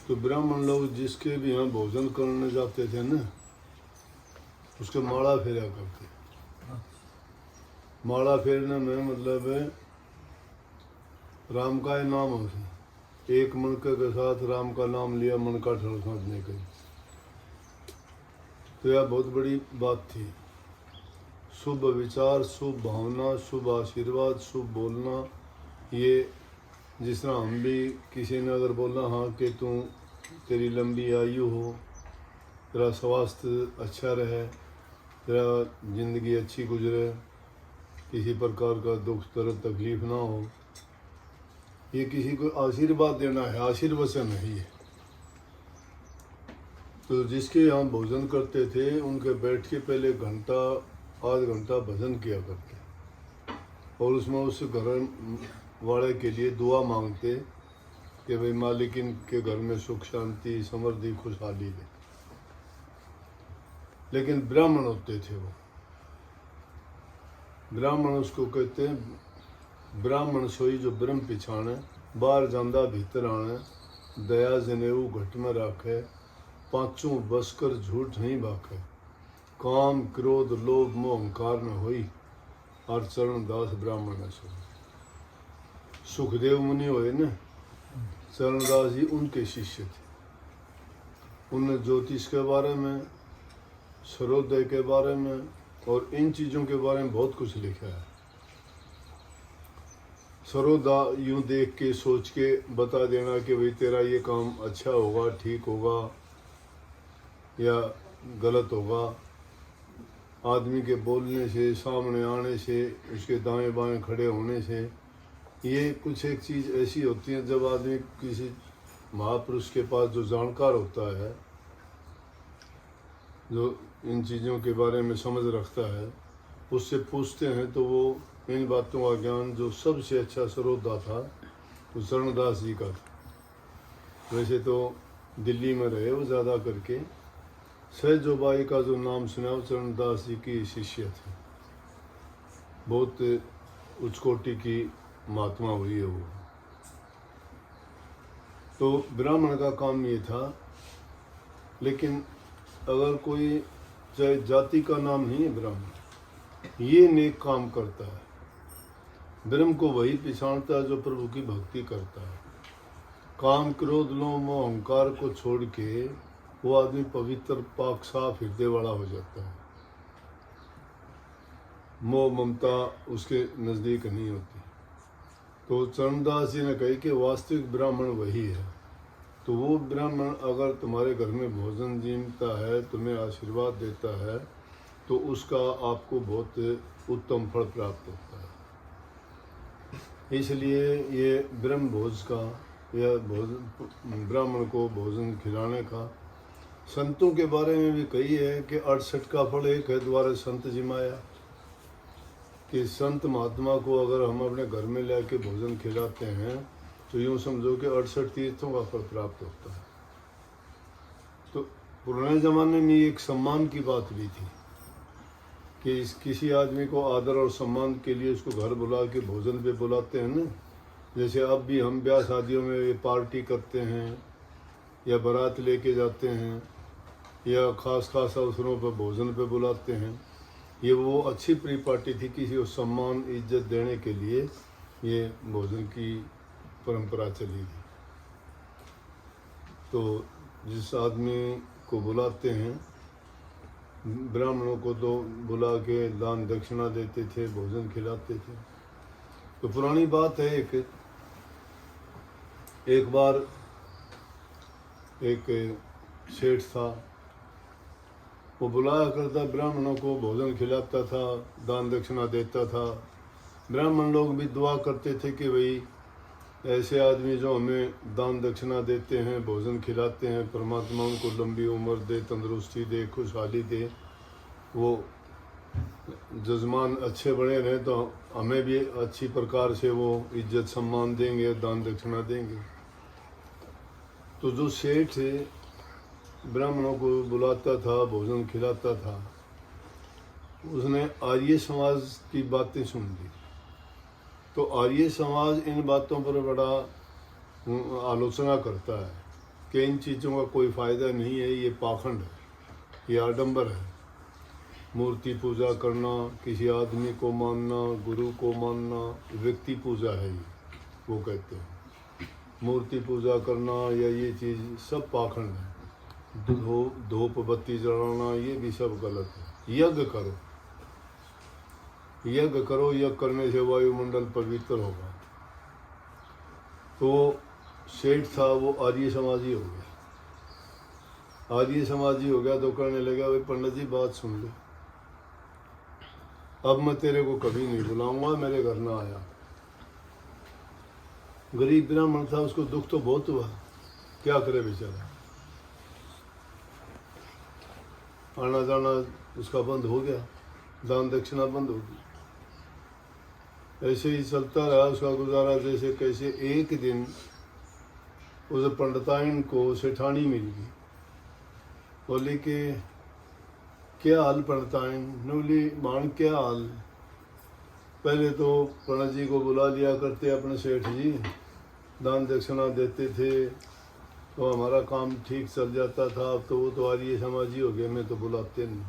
तो ब्राह्मण लोग जिसके भी यहाँ भोजन करने जाते थे ना, उसके माला फेरा करते। माला फेरने में मतलब है राम का ही नाम होता, एक मनके के साथ राम का नाम लिया, मन का ठल खाने के। तो यह बहुत बड़ी बात थी। शुभ विचार, शुभ भावना, शुभ आशीर्वाद, शुभ बोलना। ये जिस तरह हम भी किसी ने अगर बोलना हाँ कि तू तेरी लंबी आयु हो, तेरा स्वास्थ्य अच्छा रहे, तेरा ज़िंदगी अच्छी गुजरे, किसी प्रकार का दुख दर्द तकलीफ ना हो, ये किसी को आशीर्वाद देना है, आशीर्वचन नहीं है। तो जिसके यहाँ भोजन करते थे उनके बैठ के पहले घंटा आध घंटा भजन किया करते, और उसमें उस घर वाले के लिए दुआ मांगते कि भाई मालिक इनके घर में सुख शांति समृद्धि खुशहाली दे। लेकिन ब्राह्मण होते थे वो, ब्राह्मण उसको कहते हैं, ब्राह्मण सोई जो ब्रह्म पिछाणे, बाहर जांदा भीतर आने, दया जनेऊ घट में राखे, पांचों बसकर झूठ नहीं बाखे, काम क्रोध लोभ मोह अहंकार न होई, और चरण दास ब्राह्मण है सो। सुखदेव मुनि हुए न, चरणदास जी उनके शिष्य थे। उन्होंने ज्योतिष के बारे में, सर्वोदय के बारे में और इन चीज़ों के बारे में बहुत कुछ लिखा है। सर्वदा यूं देख के सोच के बता देना कि भाई तेरा ये काम अच्छा होगा, ठीक होगा या गलत होगा। आदमी के बोलने से, सामने आने से, उसके दाएं बाएं खड़े होने से, ये कुछ एक चीज़ ऐसी होती है जब आदमी किसी महापुरुष के पास जो जानकार होता है, जो इन चीज़ों के बारे में समझ रखता है, उससे पूछते हैं तो वो इन बातों का ज्ञान जो सबसे अच्छा सर्वोदा था वो चरणदास जी का था। वैसे तो दिल्ली में रहे वो ज़्यादा करके, सहजोबाई का जो नाम सुना वो चरणदास जी की शिष्य थे। बहुत उच्च कोटि की महात्मा हुई है वो। तो ब्राह्मण का काम ये था। लेकिन अगर कोई, चाहे जाति का नाम नहीं है ब्राह्मण, ये नेक काम करता है, ब्रह्म को वही पहचानता है जो प्रभु की भक्ति करता है। काम क्रोध लोभ मोह अहंकार को छोड़ के वो आदमी पवित्र पाक साफ हृदय वाला हो जाता है। मोह ममता उसके नज़दीक नहीं होती। तो चरणदास जी ने कही कि वास्तविक ब्राह्मण वही है। तो वो ब्राह्मण अगर तुम्हारे घर में भोजन जीमता है, तुम्हें आशीर्वाद देता है, तो उसका आपको बहुत उत्तम फल प्राप्त होता है। इसलिए ये ब्रह्म भोज का या भोजन, ब्राह्मण को भोजन खिलाने का संतों के बारे में भी कही है कि 68 का फल एक है द्वारा संत जिमाया। कि संत महात्मा को अगर हम अपने घर में लाके भोजन खिलाते हैं तो यूँ समझो कि 68 तीर्थों का फल प्राप्त होता है। तो पुराने ज़माने में एक सम्मान की बात भी थी कि किसी आदमी को आदर और सम्मान के लिए उसको घर बुला के भोजन पे बुलाते हैं ना। जैसे अब भी हम ब्याह शादियों में पार्टी करते हैं या बारात लेके जाते हैं या ख़ास अवसरों पर भोजन पे बुलाते हैं, ये वो अच्छी परिपाटी थी, किसी को सम्मान इज्जत देने के लिए ये भोजन की परंपरा चली थी। तो जिस आदमी को बुलाते हैं, ब्राह्मणों को तो बुला के दान दक्षिणा देते थे, भोजन खिलाते थे। तो पुरानी बात है, एक बार एक सेठ था, वो बुलाया करता ब्राह्मणों को, भोजन खिलाता था, दान दक्षिणा देता था। ब्राह्मण लोग भी दुआ करते थे कि भाई ऐसे आदमी जो हमें दान दक्षिणा देते हैं, भोजन खिलाते हैं, परमात्मा उनको लंबी उम्र दे, तंदुरुस्ती दे, खुशहाली दे, वो जजमान अच्छे बने रहें तो हमें भी अच्छी प्रकार से वो इज्जत सम्मान देंगे, दान दक्षिणा देंगे। तो जो सेठ ब्राह्मणों को बुलाता था, भोजन खिलाता था, उसने आर्य समाज की बातें सुन ली। तो आर्य समाज इन बातों पर बड़ा आलोचना करता है कि इन चीज़ों का कोई फ़ायदा नहीं है, ये पाखंड है, ये आडंबर है। मूर्ति पूजा करना, किसी आदमी को मानना, गुरु को मानना, व्यक्ति पूजा है ये, वो कहते हैं। मूर्ति पूजा करना या ये चीज़ सब पाखंड है। धूप बत्ती जलाना ये भी सब गलत है। यज्ञ करो, यज्ञ करो, यज्ञ करने से वायुमंडल पवित्र होगा। तो सेठ था वो आर्य समाजी हो गया। आर्य समाजी हो गया तो कहने लगा, भाई पंडित जी बात सुन ले, अब मैं तेरे को कभी नहीं बुलाऊंगा, मेरे घर ना आया। गरीब ब्राह्मण था, उसको दुख तो बहुत हुआ, क्या करे बेचारा। आना जाना उसका बंद हो गया, दान दक्षिणा बंद हो गई। ऐसे ही चलता रहा उसका गुजारा। जैसे कैसे एक दिन उस पंडिताइन को सेठानी मिल गई। बोली कि क्या हाल पंडिताइन? ने बोली मान क्या हाल। पहले तो पंडित जी को बुला लिया करते अपने सेठ जी, दान दक्षिणा देते थे तो हमारा काम ठीक चल जाता था। अब तो वो तो आर्य समाजी हो गए, मैं तो बुलाते नहीं।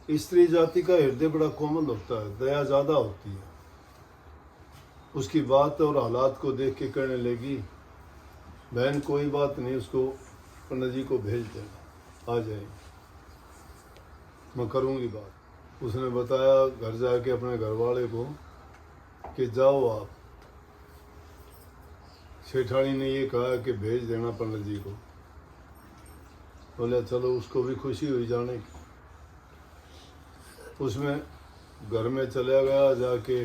स्त्री जाति का हृदय बड़ा कोमल होता है, दया ज़्यादा होती है। उसकी बात और हालात को देख के कहने लगी, बहन कोई बात नहीं, उसको पंडित जी को भेज देना, आ जाए, मैं करूँगी बात। उसने बताया घर जाके अपने घर वाले को कि जाओ आप। सेठानी ने ये कहा कि भेज देना पंडित जी को। बोले चलो, उसको भी खुशी हुई जाने की। उसमें घर में चला गया, जाके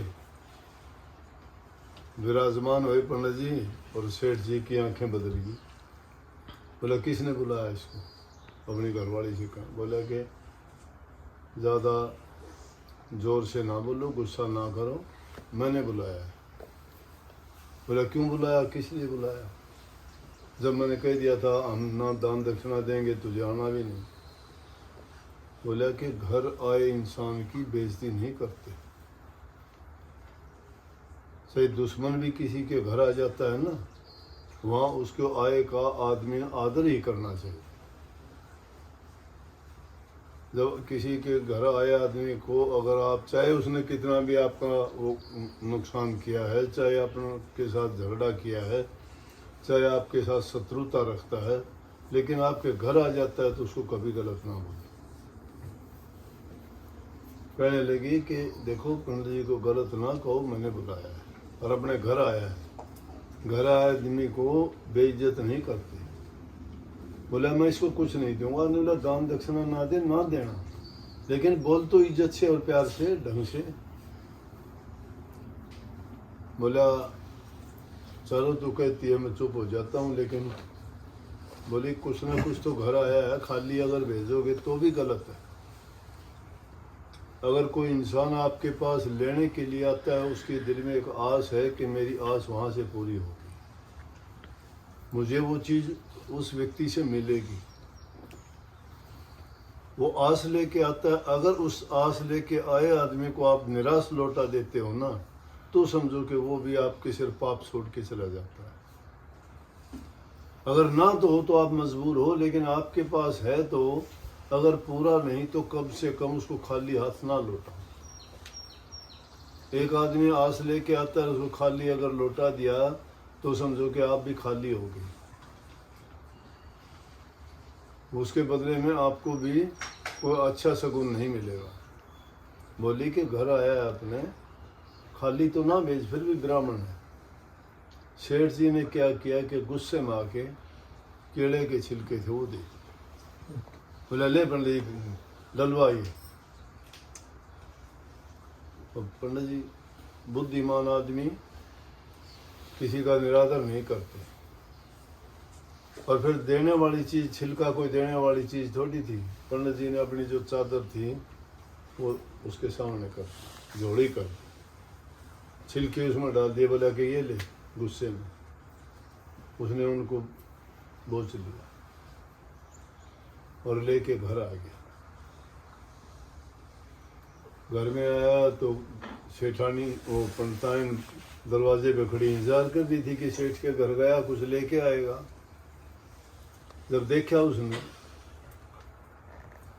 विराजमान हुए पंडित जी और सेठ जी की आंखें बदल गई। बोला किसने बुलाया इसको? अपनी घरवाली से कहा। बोला कि ज़्यादा ज़ोर से ना बोलो, गुस्सा ना करो, मैंने बुलाया है। बोला क्यों बुलाया, किस लिए बुलाया? जब मैंने कह दिया था हम ना दान दक्षिणा देंगे, तुझे आना भी नहीं। बोला कि घर आए इंसान की बेइज्जती नहीं करते। सही दुश्मन भी किसी के घर आ जाता है ना, वहाँ उसको आए का आदमी आदर ही करना चाहिए। जब किसी के घर आए आदमी को, अगर आप चाहे उसने कितना भी आपका वो नुकसान किया है, चाहे आपके साथ झगड़ा किया है, चाहे आपके साथ शत्रुता रखता है, लेकिन आपके घर आ जाता है तो उसको कभी गलत ना बोले। कहने लगी कि देखो पंडित जी को गलत ना कहो, मैंने बुलाया है और अपने घर आया है। घर आए आदमी को बेइज्जत नहीं करते। बोला मैं इसको कुछ नहीं दूंगा। नहीं बोला दान दक्षिणा ना दे, ना देना, लेकिन बोल तो इज्जत से और प्यार से, ढंग से। बोला चलो तू कहती है मैं चुप हो जाता हूँ, लेकिन बोली कुछ ना कुछ तो घर आया है, खाली अगर भेजोगे तो भी गलत है। अगर कोई इंसान आपके पास लेने के लिए आता है, उसके दिल में एक आस है कि मेरी आस वहाँ से पूरी होगी, मुझे वो चीज़ उस व्यक्ति से मिलेगी। वो आस लेके आता है। अगर उस आस लेके आए आदमी को आप निराश लौटा देते हो ना, तो समझो कि वो भी आपके सिर पाप छोड़ के चला जाता है। अगर ना तो हो तो आप मजबूर हो, लेकिन आपके पास है तो अगर पूरा नहीं तो कम से कम उसको खाली हाथ ना लौटाओ। एक आदमी आस लेके आता है, उसको खाली अगर लौटा दिया तो समझो कि आप भी खाली हो गए। उसके बदले में आपको भी कोई अच्छा शगुन नहीं मिलेगा। बोली कि घर आया आपने, खाली तो ना भेज, फिर भी ब्राह्मण है। सेठ जी ने क्या किया कि गुस्से में आके केले के छिलके थे वो दे। बोला ले पंडित जी डलवाइए। पंडित जी बुद्धिमान आदमी किसी का निरादर नहीं करते। और फिर देने वाली चीज़, छिलका कोई देने वाली चीज़ थोड़ी थी। पंडित जी ने अपनी जो चादर थी वो उसके सामने कर, जोड़ी कर, छिलके उसमें डाल दिए। बोला कि ये ले। गुस्से में उसने उनको बोझ लिया और लेके घर आ गया। घर में आया तो सेठानी वो पंडिताइन दरवाजे पे खड़ी इंतजार कर रही थी कि सेठ के घर गया कुछ लेके आएगा। जब देखा उसने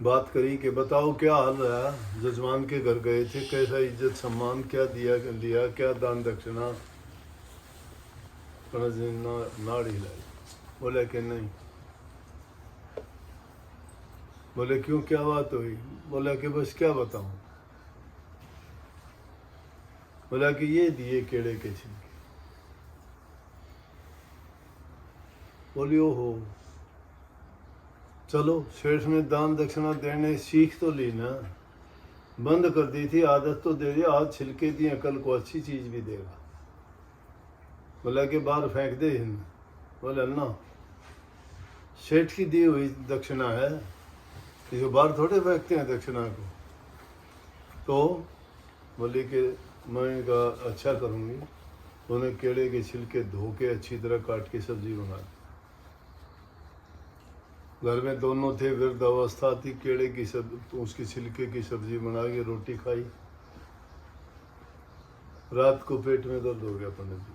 बात करी कि बताओ क्या हाल रहा, जजमान के घर गए थे, कैसा इज्जत सम्मान क्या दिया लिया, क्या दान दक्षिणा। पंडित जी नाड़ी हिलाई, बोले कि नहीं। बोले क्यों, क्या बात हुई। बोला कि बस क्या बताऊं। बोला कि ये दिए केड़े के छिलके। बोली ओहो, चलो सेठ ने दान दक्षिणा देने सीख तो ली ना, बंद कर दी थी, आदत तो दे दी, आज छिलके दिए, कल को अच्छी चीज भी देगा। बोला कि बाहर फेंक दे हिंद। बोला ना, सेठ की दी हुई दक्षिणा है, इसको बाहर थोड़े फेंकते हैं दक्षिणा को। तो बोली कि मैं इनका अच्छा करूँगी, उन्हें केले के छिलके धो के अच्छी तरह काट के सब्जी बना दी। घर में दोनों थे, वृद्ध अवस्था थी, केले की तो उसकी छिलके की सब्जी बना के रोटी खाई। रात को पेट में दर्द हो गया पंडित जी,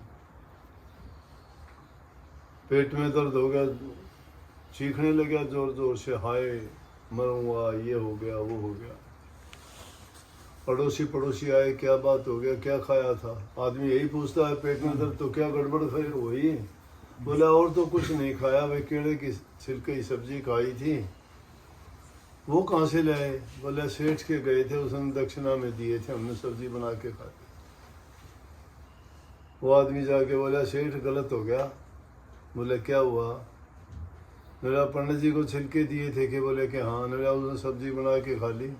पेट में दर्द हो गया, चीखने लगा जोर जोर से, हाय मरूंगा, ये हो गया वो हो गया। पड़ोसी आए, क्या बात हो गया, क्या खाया था। आदमी यही पूछता है, पेट में दर्द तो क्या गड़बड़ फिर वही। बोला और तो कुछ नहीं खाया, वे केले की छिलके की सब्जी खाई थी। वो कहाँ से लाए। बोला सेठ के गए थे, उसने दक्षिणा में दिए थे, हमने सब्जी बना के खाई। वो आदमी जाके बोला सेठ गलत हो गया। बोले क्या हुआ। मेरा पंडित जी को छिलके दिए थे कि, बोले कि हाँ। मेरा उसने सब्जी बना के खा ली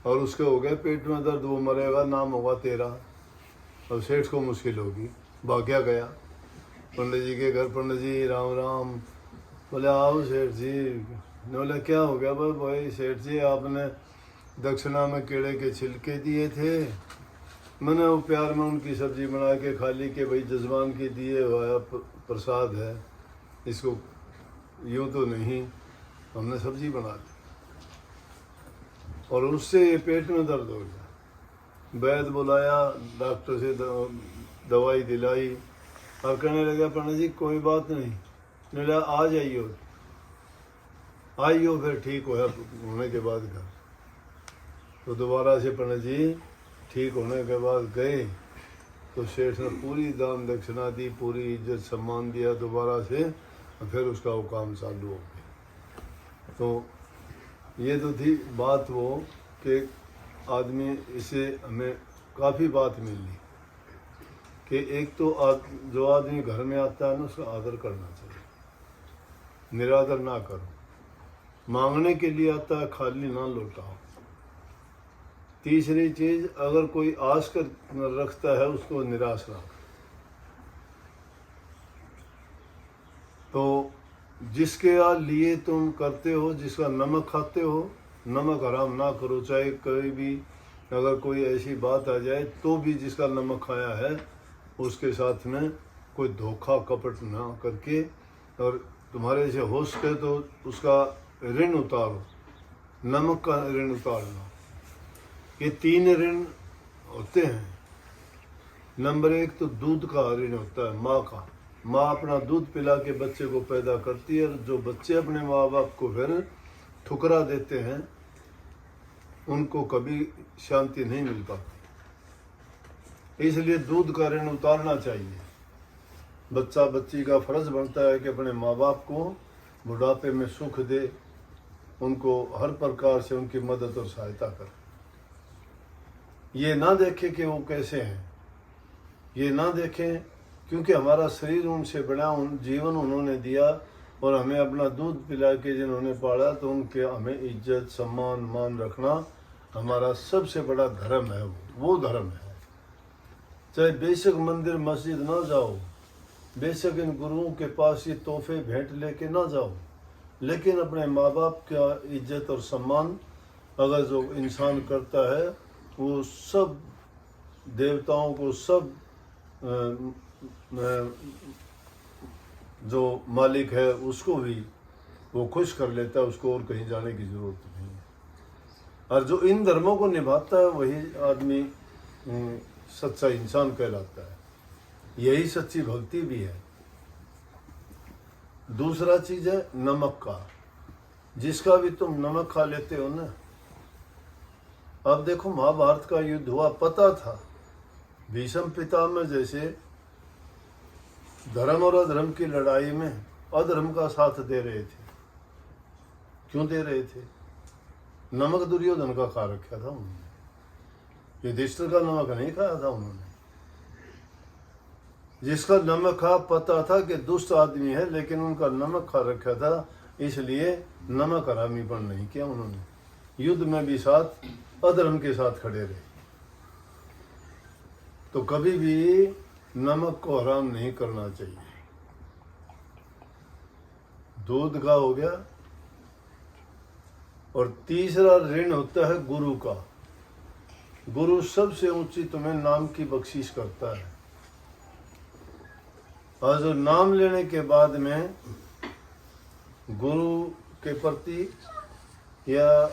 और उसके हो गया पेट में दर्द, वो मरेगा, नाम होगा तेरा। अब सेठ को मुश्किल होगी, भाग्या गया पंडित जी के घर। पंडित जी राम राम। बोले आओ सेठ जी। बोले क्या हो गया। भाई सेठ जी आपने दक्षिणा में केले के छिलके दिए थे, मैंने वो प्यार में उनकी सब्जी बना के खा ली कि भाई जजमान की दिए हुआ प्रसाद है, इसको यूँ तो नहीं, हमने सब्जी बना दी और उससे ये पेट में दर्द हो गया। वैद्य बुलाया, डॉक्टर से दवाई दिलाई और कहने लगा पंडित जी कोई बात नहीं, बोला आ जाइयो फिर ठीक होने के बाद घर। तो दोबारा से पंडित जी ठीक होने के बाद गए तो सेठ ने पूरी दान दक्षिणा दी, पूरी इज्जत सम्मान दिया दोबारा से, और फिर उसका वो काम चालू हो गया। तो ये तो थी बात वो कि आदमी, इसे हमें काफ़ी बात मिली कि एक तो जो आदमी घर में आता है ना, उसका आदर करना चाहिए, निरादर ना करो। मांगने के लिए आता है, खाली ना लौटाओ। तीसरी चीज़, अगर कोई आस कर रखता है उसको निराश रखो। तो जिसके लिए तुम करते हो, जिसका नमक खाते हो, नमक हराम ना करो। चाहे कभी भी अगर कोई ऐसी बात आ जाए तो भी जिसका नमक खाया है उसके साथ में कोई धोखा कपट ना करके, और तुम्हारे से हो सके तो उसका ऋण उतारो, नमक का ऋण उतारना। ये 3 ऋण होते हैं। नंबर 1 तो दूध का ऋण होता है, माँ का। माँ अपना दूध पिला के बच्चे को पैदा करती है, और जो बच्चे अपने माँ बाप को फिर ठुकरा देते हैं उनको कभी शांति नहीं मिल पाती। इसलिए दूध का ऋण उतारना चाहिए। बच्चा बच्ची का फर्ज बनता है कि अपने माँ बाप को बुढ़ापे में सुख दे, उनको हर प्रकार से उनकी मदद और सहायता करे। ये ना देखे कि वो कैसे हैं, ये ना देखें, क्योंकि हमारा शरीर उनसे बड़ा जीवन उन्होंने दिया और हमें अपना दूध पिला के जिन्होंने पाला, तो उनके हमें इज्जत सम्मान मान रखना हमारा सबसे बड़ा धर्म है। वो धर्म है। चाहे बेशक मंदिर मस्जिद ना जाओ, बेशक इन गुरुओं के पास ये तोहफे भेंट लेके ना जाओ, लेकिन अपने माँ बाप का इज्जत और सम्मान अगर जो इंसान करता है, वो सब देवताओं को, सब जो मालिक है उसको भी वो खुश कर लेता है, उसको और कहीं जाने की ज़रूरत नहीं है। और जो इन धर्मों को निभाता है वही आदमी सच्चा इंसान कहलाता है। यही सच्ची भक्ति भी है। दूसरा चीज है नमक का, जिसका भी तुम नमक खा लेते हो ना। अब देखो महाभारत का युद्ध हुआ, पता था भीष्म पितामह जैसे धर्म और अधर्म की लड़ाई में अधर्म का साथ दे रहे थे। क्यों दे रहे थे? नमक दुर्योधन का खा रखा था उन्होंने, युधिष्ठिर का नमक नहीं खाया था उन्होंने। जिसका नमक खा, पता था कि दुष्ट आदमी है, लेकिन उनका नमक खा रखा था, इसलिए नमक हरामीपन नहीं किया उन्होंने। युद्ध में भी साथ अधर्म के साथ खड़े रहे। तो कभी भी नमक को हराम नहीं करना चाहिए। दूध का हो गया। और तीसरा ऋण होता है गुरु का। गुरु सबसे ऊंची तुम्हें नाम की बख्शीश करता है। और जो नाम लेने के बाद में गुरु के प्रति या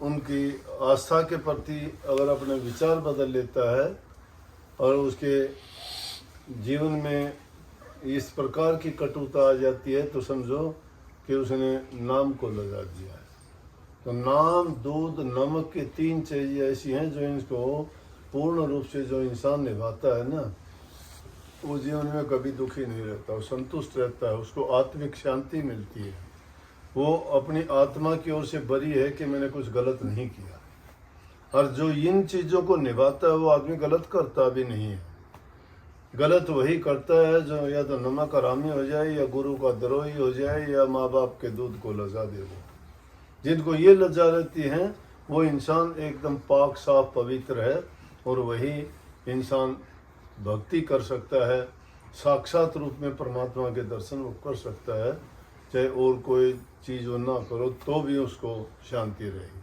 उनकी आस्था के प्रति अगर अपने विचार बदल लेता है और उसके जीवन में इस प्रकार की कटुता आ जाती है, तो समझो कि उसने नाम को लगा दिया है। तो नाम, दूध, नमक की तीन चीजें ऐसी हैं जो इनको पूर्ण रूप से जो इंसान निभाता है ना, वो जीवन में कभी दुखी नहीं रहता, वो संतुष्ट रहता है, उसको आत्मिक शांति मिलती है। वो अपनी आत्मा की ओर से बरी है कि मैंने कुछ गलत नहीं किया। और जो इन चीज़ों को निभाता है वो आदमी गलत करता भी नहीं है। गलत वही करता है जो या तो नमक हरामी हो जाए, या गुरु का द्रोही हो जाए, या माँ बाप के दूध को लजा दे। वो जिनको ये लज्जा रहती है वो इंसान एकदम पाक साफ पवित्र है, और वही इंसान भक्ति कर सकता है, साक्षात रूप में परमात्मा के दर्शन वो कर सकता है। चाहे और कोई चीज़ वो ना करो तो भी उसको शांति रहेगी।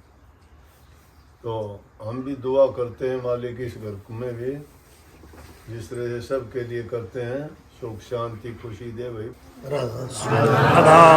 तो हम भी दुआ करते हैं मालिक इस घर में भी जिस तरह से सबके लिए करते हैं, सुख शांति खुशी दे भाई। राधा